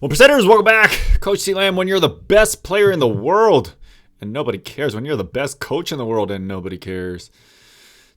Well, presenters, welcome back. Coach C. Lamb, when you're the best player in the world and nobody cares. When you're the best coach in the world and nobody cares.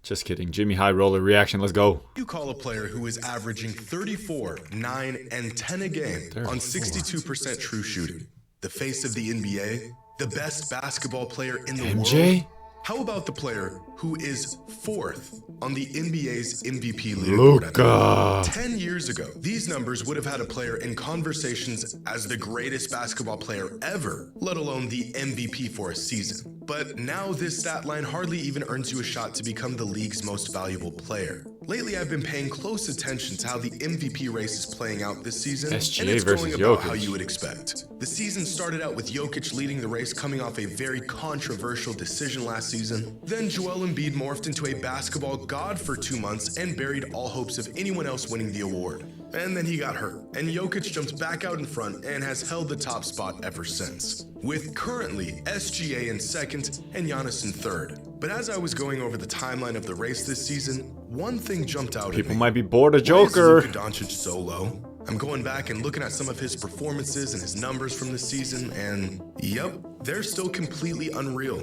Just kidding. Jimmy High Roller reaction. Let's go. You call a player who is averaging 34, 9, and 10 a game on 62% true shooting. The face of the NBA, the best basketball player in the MJ? world. How about the player who is 4th on the NBA's MVP leaderboard? LUKA. 10 years ago, these numbers would have had a player in conversations as the greatest basketball player ever, let alone the MVP for a season. But now this stat line hardly even earns you a shot to become the league's most valuable player. Lately, I've been paying close attention to how the MVP race is playing out this season, SGA and it's versus going about Jokic. how you would expect. The season started out with Jokic leading the race coming off a very controversial decision last season. Then Joel Embiid morphed into a basketball god for 2 months and buried all hopes of anyone else winning the award. And then he got hurt, and Jokic jumped back out in front and has held the top spot ever since, with currently SGA in 2nd and Giannis in 3rd. But as I was going over the timeline of the race this season, one thing jumped out People at me. might be bored of Why is Joker. Luka Doncic so low? I'm going back and looking at some of his performances and his numbers from this season, and yep, they're still completely unreal.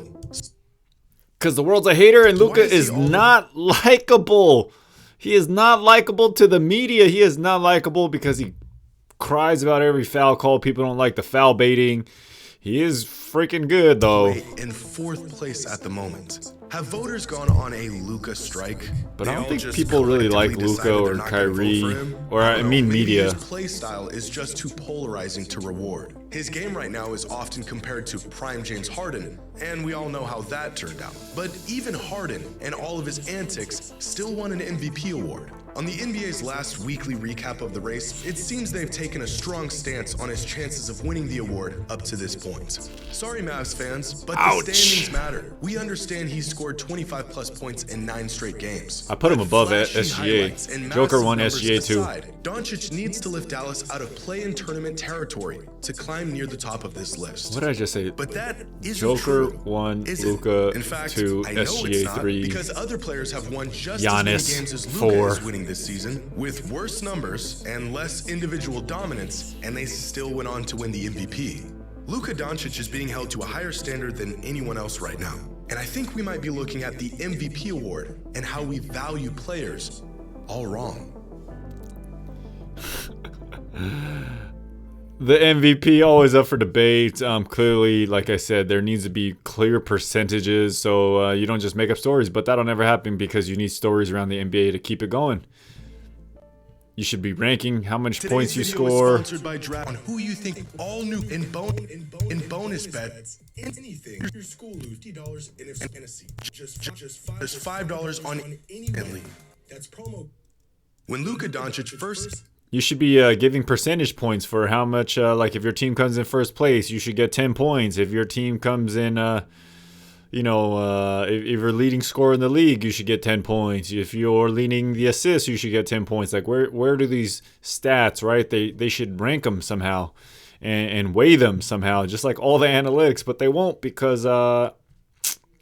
Because the world's a hater and Why Luka is he is all- not likable. He is not likable to the media. He is not likable because he cries about every foul call. People don't like the foul baiting. He is freaking good, though. In 4th place at the moment. Have voters gone on a Luka strike? But They I don't all think just people really collectively like Luka decided or they're not gonna vote Kyrie, for him? or I don't know, mean maybe media. His play style is just too polarizing to reward. His game right now is often compared to prime James Harden, and we all know how that turned out. But even Harden and all of his antics still won an MVP award. On the NBA's last weekly recap of the race, it seems they've taken a strong stance on his chances of winning the award up to this point. Sorry, Mavs fans, but Ouch. the standings matter. We understand he's scored 25 plus points in 9 straight games. I put him But above flashy SGA. highlights and Joker massive won numbers SGA too. aside, Doncic needs to lift Dallas out of play-in tournament territory to climb near the top of this list. What did I just say? But that isn't Joker true, 1, is it? Luka In fact, 2, I know it's SGA not, 3. because other players have won just Giannis, as many games as Luka 4. is winning this season, with worse numbers and less individual dominance, and they still went on to win the MVP. Luka Doncic is being held to a higher standard than anyone else right now, and I think we might be looking at the MVP award and how we value players all wrong. The MVP always up for debate. Clearly, like I said, there needs to be clear percentages so you don't just make up stories. But that'll never happen because you need stories around the NBA to keep it going. You should be ranking how much points you Today's video is score. sponsored by Draft on who you think all new in bonus bets anything. Your school lose $50 in fantasy. Just $5 on any league. That's promo. When Luka Doncic first You should be giving percentage points for how much, like if your team comes in first place, you should get 10 points. If your team comes in, if you're leading scorer in the league, you should get 10 points. If you're leading the assists, you should get 10 points. Like where do these stats, right? They should rank them somehow and weigh them somehow, just like all the analytics, but they won't because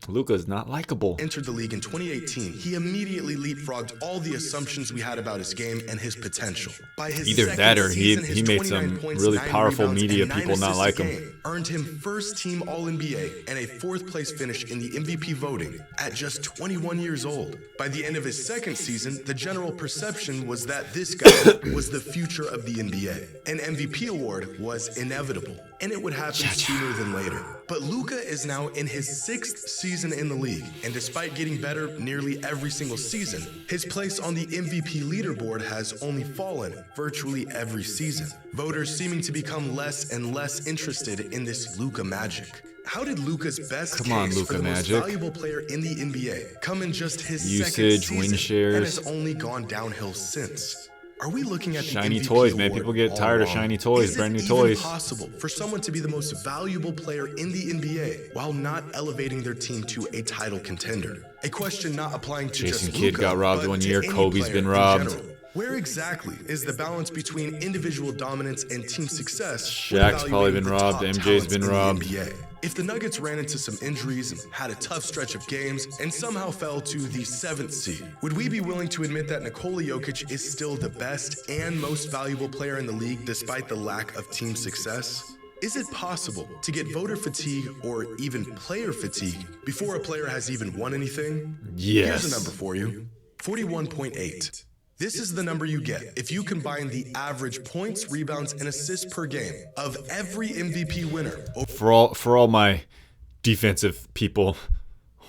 Luka's not likable. entered the league in 2018, he immediately leapfrogged all the assumptions we had about his game and his potential. By his Either second that or season, he his made 29 some points, really 9 powerful rebounds, media and 9 people not assists like a him. game earned him first-team All-NBA and a 4th place finish in the MVP voting at just 21 years old. By the end of his second season, the general perception was that this guy was the future of the NBA. An MVP award was inevitable, and it would happen sooner than later. But Luka is now in his 6th season in the league, and despite getting better nearly every single season, his place on the MVP leaderboard has only fallen virtually every season. Voters seeming to become less and less interested in this Luka magic. How did Luka's best Come on, case Luka for the magic. most valuable player in the NBA come in just his Usage, second win season, shares. and has only gone downhill since? Are we looking at the Shiny MVP toys, man. award People get all tired of wrong? shiny toys, Is brand new it even toys. possible for someone to be the most valuable player in the NBA while not elevating their team to a title contender? A question not applying to Jason just Kidd Luka, got robbed but one to year. any Kobe's player been in robbed. general. Where exactly is the balance between individual dominance and team success? Shaq's probably been robbed. MJ's been robbed. If the Nuggets ran into some injuries and had a tough stretch of games and somehow fell to the 7th seed, would we be willing to admit that Nikola Jokic is still the best and most valuable player in the league despite the lack of team success? Is it possible to get voter fatigue or even player fatigue before a player has even won anything? Yes. Here's a number for you, 41.8. This is the number you get if you combine the average points, rebounds, and assists per game of every MVP winner. For all my defensive people,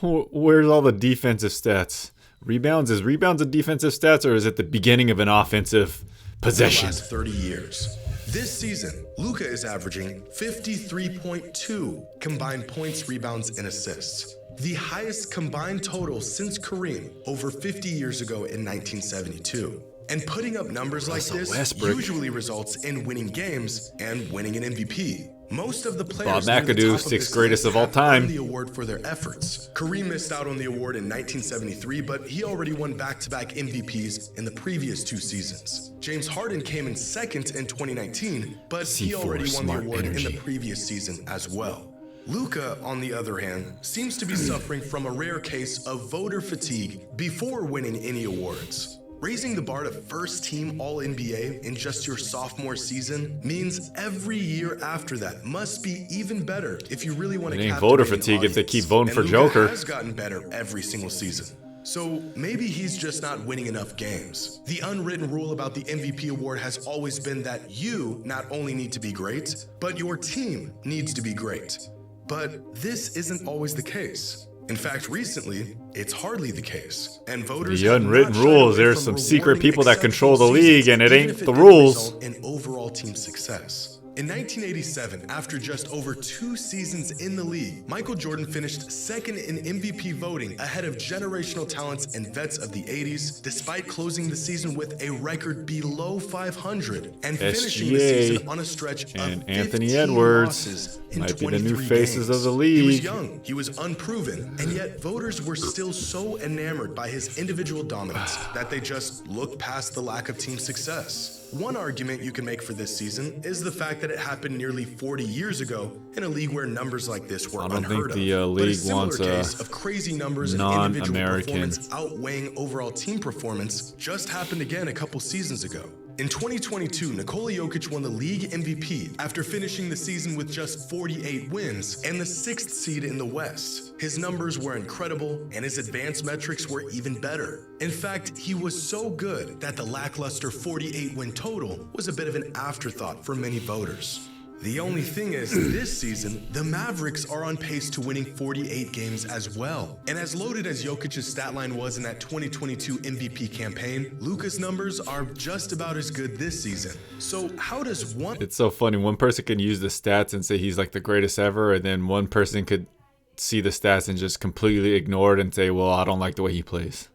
where's all the defensive stats? Rebounds? Is rebounds a defensive stats, or is it the beginning of an offensive possession? The last 30 years. This season, LUKA is averaging 53.2 combined points, rebounds, and assists. The highest combined total since Kareem over 50 years ago in 1972. And putting up numbers like this usually results in winning games and winning an MVP. Most of the players Bob McAdoo, 6th greatest of all time, won the award for their efforts. Kareem missed out on the award in 1973, but he already won back-to-back MVPs in the previous 2 seasons. James Harden came in second in 2019, but he already won the award in the previous season as well. LUKA, on the other hand, seems to be suffering from a rare case of voter fatigue before winning any awards. Raising the bar to first-team All-NBA in just your sophomore season means every year after that must be even better if you really want to captivate voter fatigue if they keep voting for Joker. LUKA has gotten better every single season. So maybe he's just not winning enough games. The unwritten rule about the MVP award has always been that you not only need to be great, but your team needs to be great. But this isn't always the case. In fact, recently, it's hardly the case. And voters the unwritten rules, there's some secret people that control the league, and it ain't the rules. In overall team success. In 1987, after just over 2 seasons in the league, Michael Jordan finished second in MVP voting ahead of generational talents and vets of the 80s, despite closing the season with a record below 500 and finishing the season on a stretch of Anthony Edwards might be the new faces of the league. He was young, he was unproven, and yet voters were still so enamored by his individual dominance that they just looked past the lack of team success. One argument you can make for this season is the fact that it happened nearly 40 years ago in a league where numbers like this were unheard of. I don't think the league wants a case of crazy numbers and individual performance outweighing overall team performance just happened again a couple seasons ago. In 2022, Nikola Jokic won the league MVP after finishing the season with just 48 wins and the 6th seed in the West. His numbers were incredible, and his advanced metrics were even better. In fact, he was so good that the lackluster 48-win total was a bit of an afterthought for many voters. The only thing is, this season, the Mavericks are on pace to winning 48 games as well. And as loaded as Jokic's stat line was in that 2022 MVP campaign, LUKA's numbers are just about as good this season. So how does one... It's so funny. One person can use the stats and say he's like the greatest ever, and then one person could see the stats and just completely ignore it and say, well, I don't like the way he plays.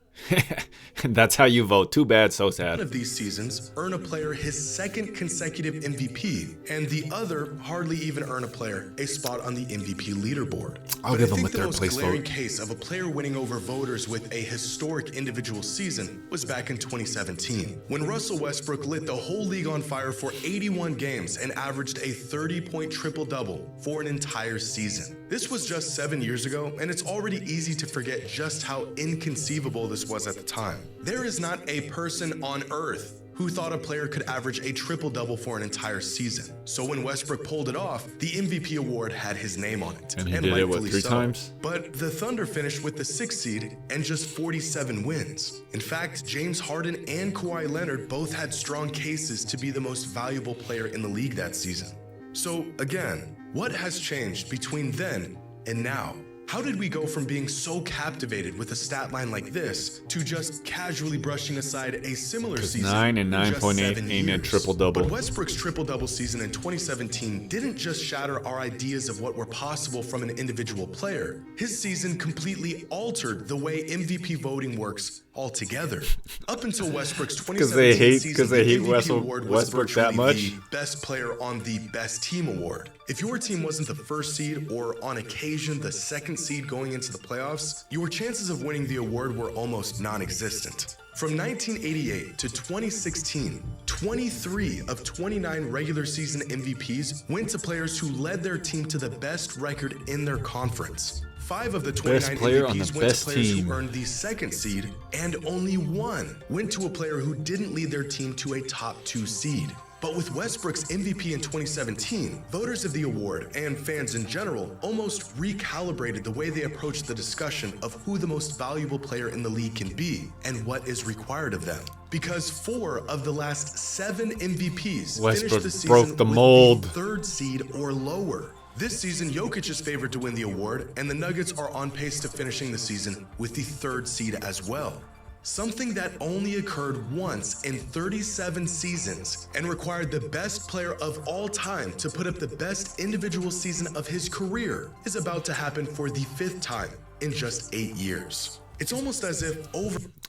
And that's how you vote. Too bad, so sad. One of these seasons earn a player his 2nd consecutive MVP, and the other hardly even earn a player a spot on the MVP leaderboard. I'll give him a 3rd place vote. The most glaring case of a player winning over voters with a historic individual season was back in 2017, when Russell Westbrook lit the whole league on fire for 81 games and averaged a 30-point triple-double for an entire season. This was just 7 years ago, and it's already easy to forget just how inconceivable this was at the time. There is not a person on earth who thought a player could average a triple-double for an entire season. So when Westbrook pulled it off, the MVP award had his name on it. And he did it, what, 3 times? But the Thunder finished with the 6th seed and just 47 wins. In fact, James Harden and Kawhi Leonard both had strong cases to be the most valuable player in the league that season. So again, what has changed between then and now? How did we go from being so captivated with a stat line like this to just casually brushing aside a similar season? 9 and 9.8 ain't a triple-double. But Westbrook's triple-double season in 2017 didn't just shatter our ideas of what were possible from an individual player. His season completely altered the way MVP voting works altogether. Up until Westbrook's 2017 season, the MVP award was Westbrook that much. The best player on the best team award. If your team wasn't the 1st seed or on occasion the 2nd seed going into the playoffs, your chances of winning the award were almost non-existent. From 1988 to 2016, 23 of 29 regular season MVPs went to players who led their team to the best record in their conference. 5 of the 29 MVPs went to players who earned the second seed, and only 1 went to a player who didn't lead their team to a top 2 seed. But with Westbrook's MVP in 2017, voters of the award and fans in general almost recalibrated the way they approached the discussion of who the most valuable player in the league can be and what is required of them. Because 4 of the last 7 MVPs finished the season broke the mold. with the 3rd seed or lower. This season, Jokic is favored to win the award, and the Nuggets are on pace to finishing the season with the 3rd seed as well. Something that only occurred once in 37 seasons and required the best player of all time to put up the best individual season of his career is about to happen for the 5th time in just 8 years. It's almost as if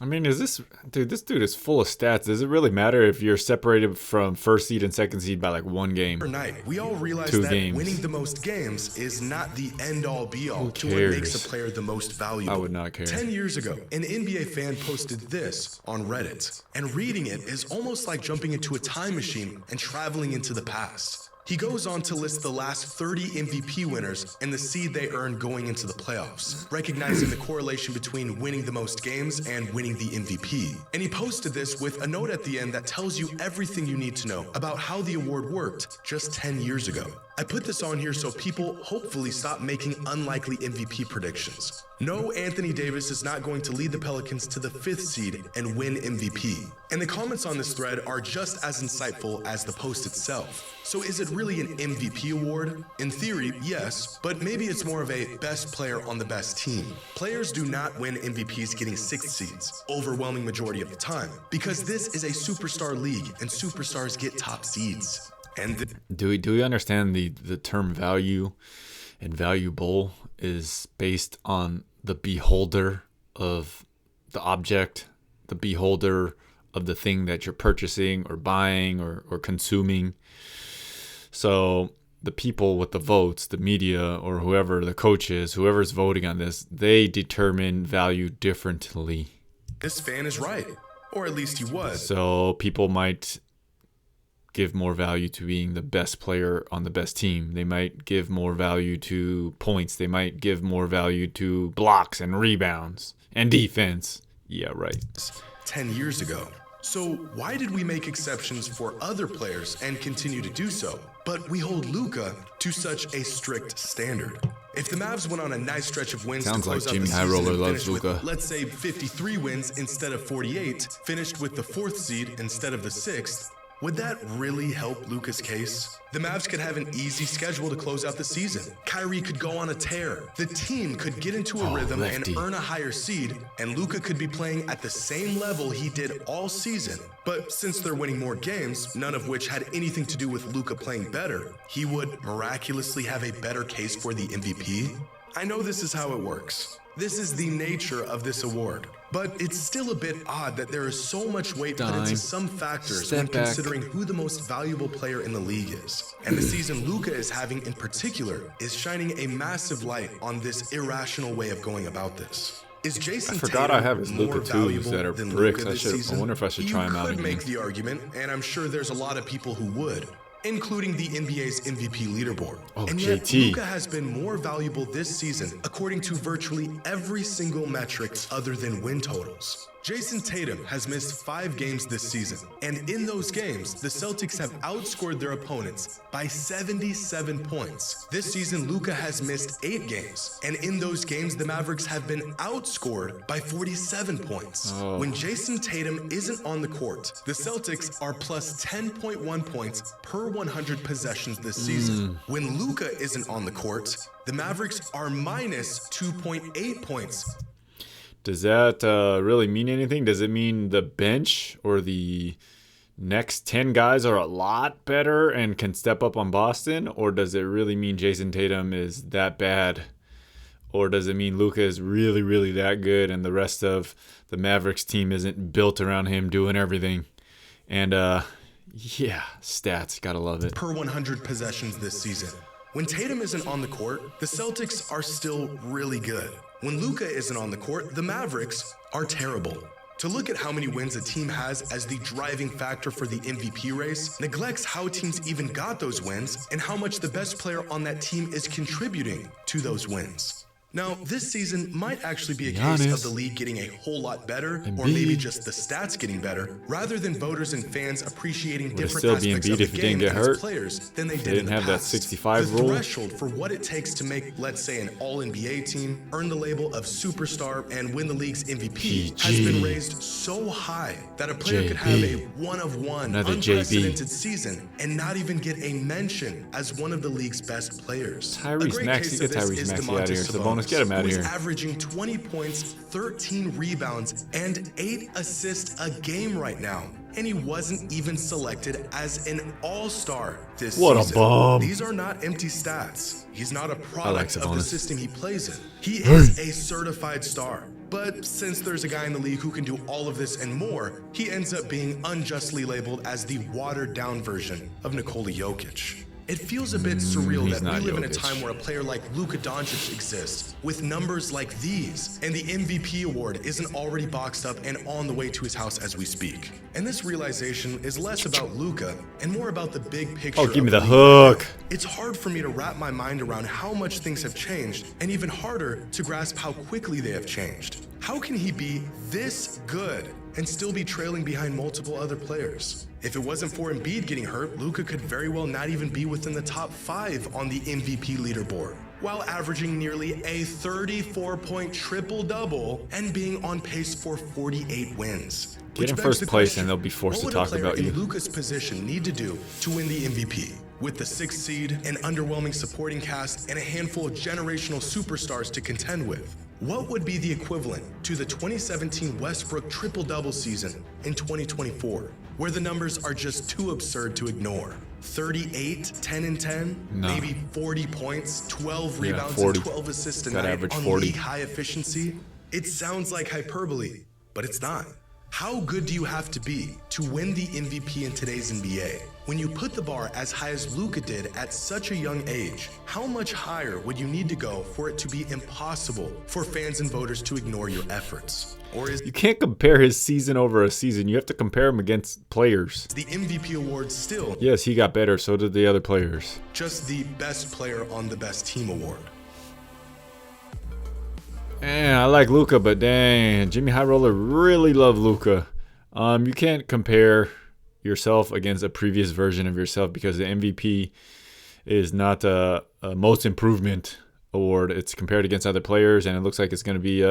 I mean, this dude is full of stats. Does it really matter if you're separated from first seed and second seed by like 1 game? overnight, we all realize 2 that games. winning the most games is not the end-all be-all to what cares? makes a player the most valuable. I would not care. 10 years ago, an NBA fan posted this on Reddit, and reading it is almost like jumping into a time machine and traveling into the past. He goes on to list the last 30 MVP winners and the seed they earned going into the playoffs, recognizing the correlation between winning the most games and winning the MVP. And he posted this with a note at the end that tells you everything you need to know about how the award worked just 10 years ago. I put this on here so people hopefully stop making unlikely MVP predictions. No, Anthony Davis is not going to lead the Pelicans to the 5th seed and win MVP. And the comments on this thread are just as insightful as the post itself. So is it really an MVP award? In theory, yes, but maybe it's more of a best player on the best team. Players do not win MVPs getting 6th seeds, overwhelming majority of the time, because this is a superstar league and superstars get top seeds. And Do we understand the term value and valuable is based on the beholder of the object, the beholder of the thing that you're purchasing or buying or consuming. So the people with the votes, the media or whoever, the coaches, whoever's voting on this, they determine value differently. this fan is right, or at least he was. So people might give more value to being the best player on the best team. They might give more value to points. They might give more value to blocks and rebounds and defense. Yeah, right. 10 years ago. So why did we make exceptions for other players and continue to do so, but we hold LUKA to such a strict standard? If the Mavs went on a nice stretch of wins Sounds to close like out Jimmy the High season Roller and loves finished with, LUKA. let's say, 53 wins instead of 48, finished with the 4th seed instead of the 6th, would that really help LUKA's case? The Mavs could have an easy schedule to close out the season. Kyrie could go on a tear. The team could get into a rhythm lefty. and earn a higher seed, and LUKA could be playing at the same level he did all season. But since they're winning more games, none of which had anything to do with LUKA playing better, he would miraculously have a better case for the MVP? I know this is how it works. This is the nature of this award. But it's still a bit odd that there is so much weight put into some factors Step when back. considering who the most valuable player in the league is. And the season LUKA is having in particular is shining a massive light on this irrational way of going about this. Is Jason I forgot I Tatum have his more LUKA 2s valuable that are than bricks. LUKA this I season? wonder if I should try 'em out You could again. make the argument, and I'm sure there's a lot of people who would, including the NBA's MVP leaderboard. Oh, And yet, JT. LUKA has been more valuable this season according to virtually every single metric other than win totals. Jason Tatum has missed 5 games this season, and in those games, the Celtics have outscored their opponents by 77 points. This season, LUKA has missed 8 games, and in those games, the Mavericks have been outscored by 47 points. When Jason Tatum isn't on the court, the Celtics are plus 10.1 points per 100 possessions this season. When LUKA isn't on the court, the Mavericks are minus 2.8 points. Does that really mean anything? Does it mean the bench or the next 10 guys are a lot better and can step up on Boston? Or does it really mean Jason Tatum is that bad? Or does it mean LUKA is really, really that good and the rest of the Mavericks team isn't built around him doing everything? And, yeah, stats. Gotta love it. Per 100 possessions this season. When Tatum isn't on the court, the Celtics are still really good. When LUKA isn't on the court, the Mavericks are terrible. To look at how many wins a team has as the driving factor for the MVP race neglects how teams even got those wins and how much the best player on that team is contributing to those wins. Now, this season might actually be a case of the league getting a whole lot better, or maybe just the stats getting better, rather than voters and fans appreciating different aspects of the game and its players than they did in the past. That 65 rule. The threshold for what it takes to make, let's say, an All-NBA team, earn the label of superstar, and win the league's MVP has been raised so high that a player could have a one-of-one, unprecedented season and not even get a mention as one of the league's best players. Tyrese Maxey, get Tyrese Maxey out of here. Sabonis, get him out of here. Who's averaging 20 points, 13 rebounds, and 8 assists a game right now. And he wasn't even selected as an all-star this season. What a bum. These are not empty stats. He's not a product of the system he plays in. He is a certified star. But since there's a guy in the league who can do all of this and more, he ends up being unjustly labeled as the watered-down version of Nikola Jokic. It feels a bit surreal that we live in a time where a player like LUKA Doncic exists, with numbers like these, and the MVP award isn't already boxed up and on the way to his house as we speak. And this realization is less about LUKA and more about the big picture. Oh, give me the hook. It's hard for me to wrap my mind around how much things have changed, and even harder to grasp how quickly they have changed. How can he be this good and still be trailing behind multiple other players? If it wasn't for Embiid getting hurt, LUKA could very well not even be within the top 5 on the MVP leaderboard, while averaging nearly a 34-point triple-double and being on pace for 48 wins. Get in first place and they'll be forced to talk about you. What would a player in LUKA's position need to do to win the MVP? With the 6th seed, an underwhelming supporting cast, and a handful of generational superstars to contend with, what would be the equivalent to the 2017 Westbrook triple-double season in 2024, where the numbers are just too absurd to ignore? 38, 10 and 10, maybe 40 points, 12 rebounds, and 12 assists a night on league high efficiency? It sounds like hyperbole, but it's not. How good do you have to be to win the MVP in today's NBA? When you put the bar as high as LUKA did at such a young age, how much higher would you need to go for it to be impossible for fans and voters to ignore your efforts? Or is you can't compare his season over a season. You have to compare him against players. The MVP award still? Yes, he got better. So did the other players. Just the best player on the best team award. I like LUKA, but dang, Jimmy High Roller really loved LUKA. You can't compare yourself against a previous version of yourself because the MVP is not a most improvement award. It's compared against other players, and it looks like it's going to be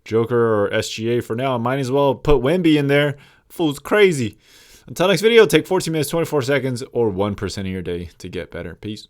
Joker or SGA for now. I might as well put Wemby in there. Fool's crazy. Until next video, take 14 minutes, 24 seconds, or 1% of your day to get better. Peace.